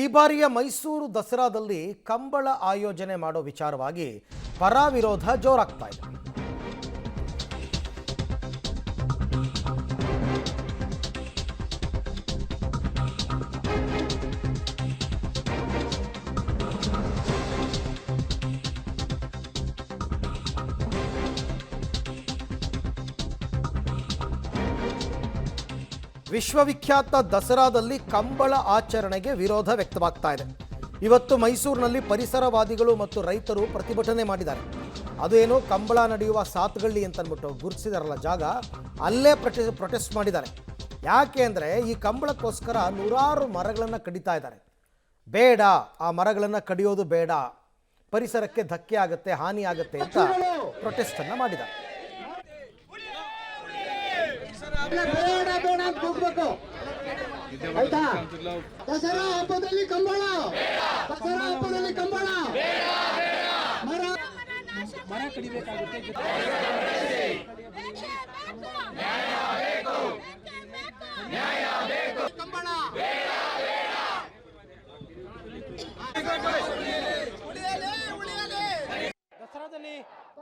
ಈ ಬಾರಿಯ ಮೈಸೂರು ದಸರಾದಲ್ಲಿ ಕಂಬಳ ಆಯೋಜನೆ ಮಾಡೋ ವಿಚಾರವಾಗಿ ಪರ ವಿರೋಧ ಜೋರಾಗ್ತಾ ಇದೆ. ವಿಶ್ವವಿಖ್ಯಾತ ದಸರಾದಲ್ಲಿ ಕಂಬಳ ಆಚರಣೆಗೆ ವಿರೋಧ ವ್ಯಕ್ತವಾಗ್ತಾ ಇದೆ. ಇವತ್ತು ಮೈಸೂರಿನಲ್ಲಿ ಪರಿಸರವಾದಿಗಳು ಮತ್ತು ರೈತರು ಪ್ರತಿಭಟನೆ ಮಾಡಿದ್ದಾರೆ. ಅದು ಏನು ಕಂಬಳ ನಡೆಯುವ ಸಾತ್ಗಳ್ಳಿ ಅಂತಂದ್ಬಿಟ್ಟು ಗುರುತಿಸಿದಾರಲ್ಲ ಜಾಗ, ಅಲ್ಲೇ ಪ್ರೊಟೆಸ್ಟ್ ಮಾಡಿದ್ದಾರೆ. ಯಾಕೆ ಅಂದರೆ ಈ ಕಂಬಳಕ್ಕೋಸ್ಕರ ನೂರಾರು ಮರಗಳನ್ನು ಕಡಿತಾ ಇದ್ದಾರೆ. ಬೇಡ, ಆ ಮರಗಳನ್ನು ಕಡಿಯೋದು ಬೇಡ, ಪರಿಸರಕ್ಕೆ ಧಕ್ಕೆ ಆಗುತ್ತೆ, ಹಾನಿ ಆಗುತ್ತೆ ಅಂತ ಪ್ರೊಟೆಸ್ಟನ್ನು ಮಾಡಿದ್ದಾರೆ. ದಸರಾ ಹಬ್ಬದಲ್ಲಿ ಕಂಬಳ, ದಸರಾ ಹಬ್ಬದಲ್ಲಿ ಕಂಬಳ ಮರ ಕಡಿಬೇಕಾಗುತ್ತೆ. ಕಂಬಳ ದಸರಾದಲ್ಲಿ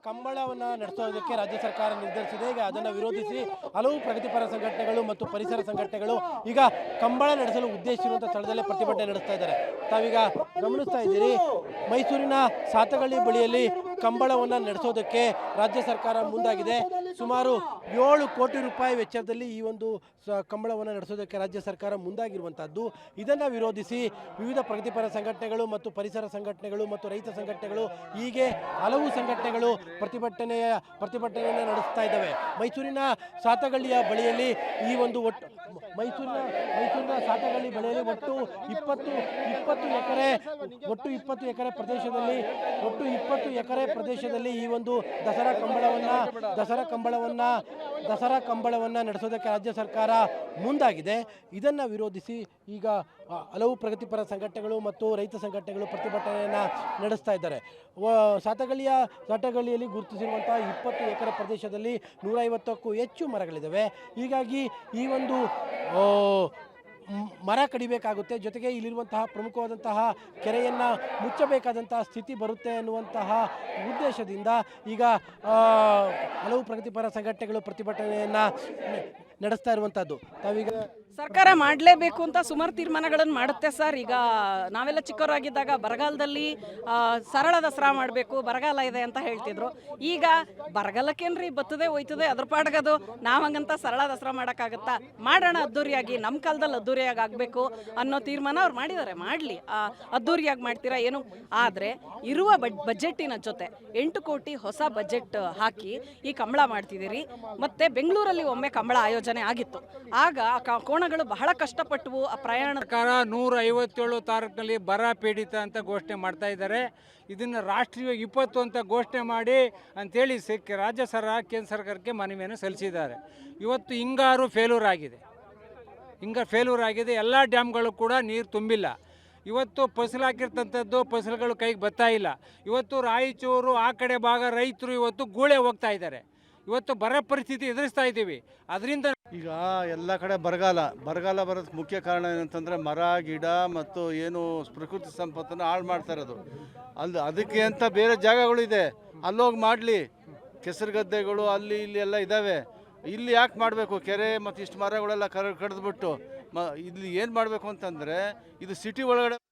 ಕಂಬಳವನ್ನು ನಡೆಸೋದಕ್ಕೆ ರಾಜ್ಯ ಸರ್ಕಾರ ನಿರ್ಧರಿಸಿದೆ. ಈಗ ಅದನ್ನು ವಿರೋಧಿಸಿ ಹಲವು ಪ್ರಗತಿಪರ ಸಂಘಟನೆಗಳು ಮತ್ತು ಪರಿಸರ ಸಂಘಟನೆಗಳು ಈಗ ಕಂಬಳ ನಡೆಸಲು ಉದ್ದೇಶಿಸಿರುವಂಥ ಸ್ಥಳದಲ್ಲೇ ಪ್ರತಿಭಟನೆ ನಡೆಸ್ತಾ ಇದ್ದಾರೆ. ತಾವೀಗ ಗಮನಿಸ್ತಾ ಇದ್ದೀರಿ, ಮೈಸೂರಿನ ಸಾತಗಳ್ಳಿ ಬಳಿಯಲ್ಲಿ ಕಂಬಳವನ್ನು ನಡೆಸೋದಕ್ಕೆ ರಾಜ್ಯ ಸರ್ಕಾರ ಮುಂದಾಗಿದೆ. ಸುಮಾರು 7 ಕೋಟಿ ರೂಪಾಯಿ ವೆಚ್ಚದಲ್ಲಿ ಈ ಒಂದು ಕಂಬಳವನ್ನು ನಡೆಸೋದಕ್ಕೆ ರಾಜ್ಯ ಸರ್ಕಾರ ಮುಂದಾಗಿರುವಂಥದ್ದು. ಇದನ್ನು ವಿರೋಧಿಸಿ ವಿವಿಧ ಪ್ರಗತಿಪರ ಸಂಘಟನೆಗಳು ಮತ್ತು ಪರಿಸರ ಸಂಘಟನೆಗಳು ಮತ್ತು ರೈತ ಸಂಘಟನೆಗಳು ಹೀಗೆ ಹಲವು ಸಂಘಟನೆಗಳು ಪ್ರತಿಭಟನೆಯನ್ನು ನಡೆಸ್ತಾ ಇದ್ದಾವೆ. ಮೈಸೂರಿನ ಸಾತಗಳ್ಳಿಯ ಬಳಿಯಲ್ಲಿ ಈ ಒಂದು ಮೈಸೂರಿನ ಸಾತಗಳ್ಳಿ ಬಳಿಯಲ್ಲಿ ಒಟ್ಟು 20 ಎಕರೆ ಪ್ರದೇಶದಲ್ಲಿ ಈ ಒಂದು ದಸರಾ ಕಂಬಳವನ್ನು ನಡೆಸೋದಕ್ಕೆ ರಾಜ್ಯ ಸರ್ಕಾರ ಮುಂದಾಗಿದೆ. ಇದನ್ನು ವಿರೋಧಿಸಿ ಈಗ ಹಲವು ಪ್ರಗತಿಪರ ಸಂಘಟನೆಗಳು ಮತ್ತು ರೈತ ಸಂಘಟನೆಗಳು ಪ್ರತಿಭಟನೆಯನ್ನು ನಡೆಸ್ತಾ ಇದ್ದಾರೆ. ಸಾತಗಳ್ಳಿಯಲ್ಲಿ ಗುರುತಿಸಿರುವಂತಹ 20 ಎಕರೆ ಪ್ರದೇಶದಲ್ಲಿ 150ಕ್ಕೂ ಹೆಚ್ಚು ಮರಗಳಿದ್ದಾವೆ. ಹೀಗಾಗಿ ಈ ಒಂದು ಮರ ಕಡಿಬೇಕಾಗುತ್ತೆ, ಜೊತೆಗೆ ಇಲ್ಲಿರುವಂತಹ ಪ್ರಮುಖವಾದಂತಹ ಕೆರೆಯನ್ನು ಮುಚ್ಚಬೇಕಾದಂತಹ ಸ್ಥಿತಿ ಬರುತ್ತೆ ಅನ್ನುವಂತಹ ಉದ್ದೇಶದಿಂದ ಈಗ ಹಲವು ಪ್ರಗತಿಪರ ಸಂಘಟನೆಗಳು ಪ್ರತಿಭಟನೆಯನ್ನು ನಡೆಸ್ತಾ ಇರುವಂಥದ್ದು. ತಾವೀಗ ಸರ್ಕಾರ ಮಾಡಲೇಬೇಕು ಅಂತ ಸುಮಾರು ತೀರ್ಮಾನಗಳನ್ನು ಮಾಡುತ್ತೆ ಸರ್. ಈಗ ನಾವೆಲ್ಲ ಚಿಕ್ಕವರಾಗಿದ್ದಾಗ ಬರಗಾಲದಲ್ಲಿ ಸರಳ ದಸರಾ ಮಾಡಬೇಕು, ಬರಗಾಲ ಇದೆ ಅಂತ ಹೇಳ್ತಿದ್ರು. ಈಗ ಬರಗಾಲಕ್ಕೇನ್ರಿ ಬರ್ತದೆ ಹೋಯ್ತದೆ, ಅದ್ರ ಪಾಡ್ಗದು ನಾವು ಹಂಗಂತ ಸರಳ ದಸರಾ ಮಾಡೋಕ್ಕಾಗತ್ತಾ? ಮಾಡೋಣ ಅದ್ದೂರಿಯಾಗಿ, ನಮ್ಮ ಕಾಲದಲ್ಲಿ ಅದ್ದೂರಿಯಾಗಿ ಆಗಬೇಕು ಅನ್ನೋ ತೀರ್ಮಾನ ಅವ್ರು ಮಾಡಿದ್ದಾರೆ. ಮಾಡಲಿ, ಅದ್ದೂರಿಯಾಗಿ ಮಾಡ್ತೀರಾ ಏನು? ಆದರೆ ಇರುವ ಬಜೆಟ್ಟಿನ ಜೊತೆ 8 ಕೋಟಿ ಹೊಸ ಬಜೆಟ್ ಹಾಕಿ ಈ ಕಂಬಳ ಮಾಡ್ತಿದ್ದೀರಿ. ಮತ್ತು ಬೆಂಗಳೂರಲ್ಲಿ ಒಮ್ಮೆ ಕಂಬಳ ಆಯೋಜನೆ ಆಗಿತ್ತು. ಆಗ ಕೋಣಗಳು ಬಹಳ ಕಷ್ಟಪಟ್ಟವು. ಆ ಪ್ರಯಾಣ ಸರ್ಕಾರ 157 ತಾರೀಕಿನಲ್ಲಿ ಬರ ಪೀಡಿತ ಅಂತ ಘೋಷಣೆ ಮಾಡ್ತಾ ಇದ್ದಾರೆ. ಇದನ್ನು ರಾಷ್ಟ್ರೀಯ ವಿಪತ್ತು ಅಂತ ಘೋಷಣೆ ಮಾಡಿ ಅಂಥೇಳಿ ರಾಜ್ಯ ಸರ್ಕಾರ ಕೇಂದ್ರ ಸರ್ಕಾರಕ್ಕೆ ಮನವಿಯನ್ನು ಸಲ್ಲಿಸಿದ್ದಾರೆ. ಇವತ್ತು ಹಿಂಗಾರು ಫೇಲ್ಯೂರ್ ಆಗಿದೆ. ಎಲ್ಲ ಡ್ಯಾಮ್ಗಳು ಕೂಡ ನೀರು ತುಂಬಿಲ್ಲ. ಇವತ್ತು ಫಸಲು ಹಾಕಿರ್ತಂಥದ್ದು ಫಸಲುಗಳು ಕೈಗೆ ಬರ್ತಾ ಇಲ್ಲ. ಇವತ್ತು ರಾಯಚೂರು ಆ ಕಡೆ ಭಾಗ ರೈತರು ಇವತ್ತು ಗೂಳೆ ಹೋಗ್ತಾ ಇದ್ದಾರೆ. ಇವತ್ತು ಬರ ಪರಿಸ್ಥಿತಿ ಎದುರಿಸ್ತಾ ಇದ್ದೀವಿ. ಅದರಿಂದ ಈಗ ಎಲ್ಲ ಕಡೆ ಬರಗಾಲ ಬರೋದಕ್ಕೆ ಮುಖ್ಯ ಕಾರಣ ಏನಂತಂದರೆ ಮರ ಗಿಡ ಮತ್ತು ಏನು ಪ್ರಕೃತಿ ಸಂಪತ್ತನ್ನು ಹಾಳು ಮಾಡ್ತಾ ಇರೋದು. ಅದಕ್ಕೆ ಅಂತ ಬೇರೆ ಜಾಗಗಳಿದೆ, ಅಲ್ಲೋಗಿ ಮಾಡಲಿ. ಕೆಸರು ಗದ್ದೆಗಳು ಅಲ್ಲಿ ಇಲ್ಲಿ ಎಲ್ಲ ಇದ್ದಾವೆ. ಇಲ್ಲಿ ಯಾಕೆ ಮಾಡಬೇಕು? ಕೆರೆ ಮತ್ತು ಇಷ್ಟು ಮರಗಳೆಲ್ಲ ಕಡಿದ್ಬಿಟ್ಟು ಇಲ್ಲಿ ಏನು ಮಾಡಬೇಕು ಅಂತಂದರೆ ಇದು ಸಿಟಿ ಒಳಗಡೆ